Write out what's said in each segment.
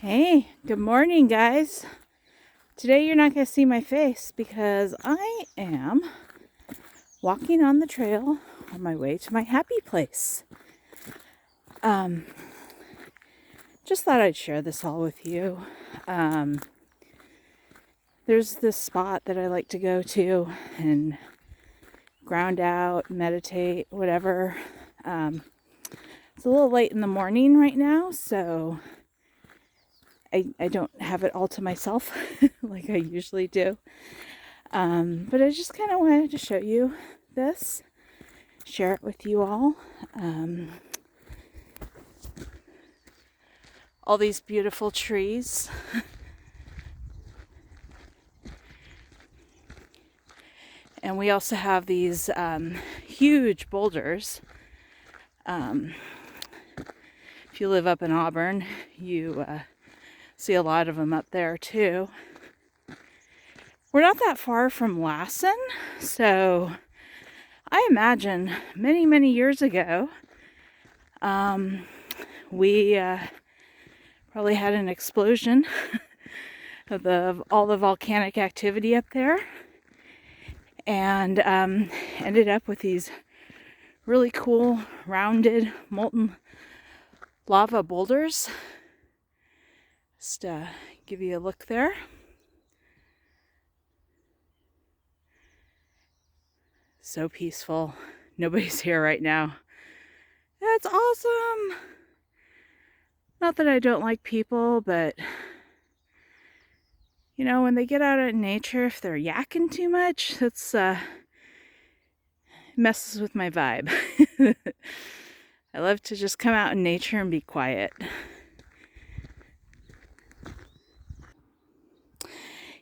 Hey, good morning, guys. Today you're not going to see my face because I am walking on the trail on my way to my happy place. Just thought I'd share this all with you. There's this spot that I like to go to and ground out, meditate, whatever. It's a little late in the morning right now, so I don't have it all to myself like I usually do. But I just kind of wanted to show you this, share it with you all. All these beautiful trees. And we also have these huge boulders. If you live up in Auburn, you see a lot of them up there too. We're not that far from Lassen, so I imagine many, many years ago, we probably had an explosion of all the volcanic activity up there, and ended up with these really cool, rounded, molten lava boulders. Just give you a look there. So peaceful. Nobody's here right now. That's awesome. Not that I don't like people, but you know, when they get out in nature, if they're yakking too much, that's messes with my vibe. I love to just come out in nature and be quiet.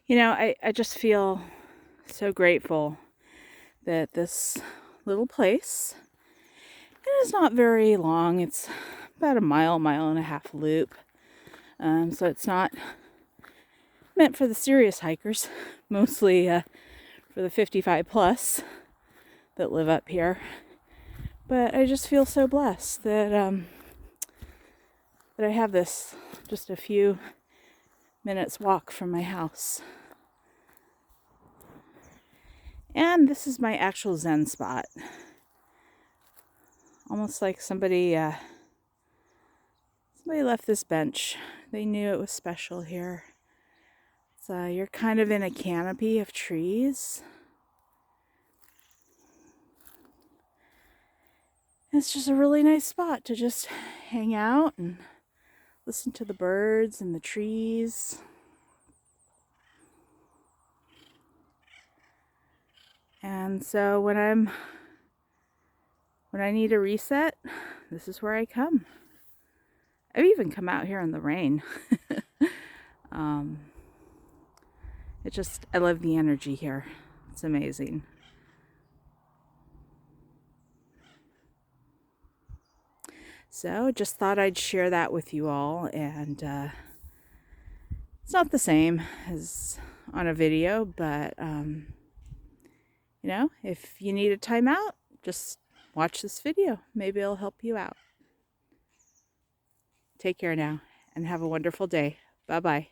You know, I just feel so grateful that this little place, it is not very long. It's about a mile and a half loop. So it's not meant for the serious hikers, mostly for the 55 plus that live up here. But I just feel so blessed that that I have this just a few minutes walk from my house. And this is my actual Zen spot. Almost like somebody left this bench. They knew it was special here. So you're kind of in a canopy of trees. It's just a really nice spot to just hang out and listen to the birds and the trees. And so when I need a reset, this is where I come. I've even come out here in the rain. I love the energy here. It's amazing. So just thought I'd share that with you all, and it's not the same as on a video, but you know, if you need a timeout, just watch this video. Maybe it'll help you out. Take care now and have a wonderful day. Bye-bye.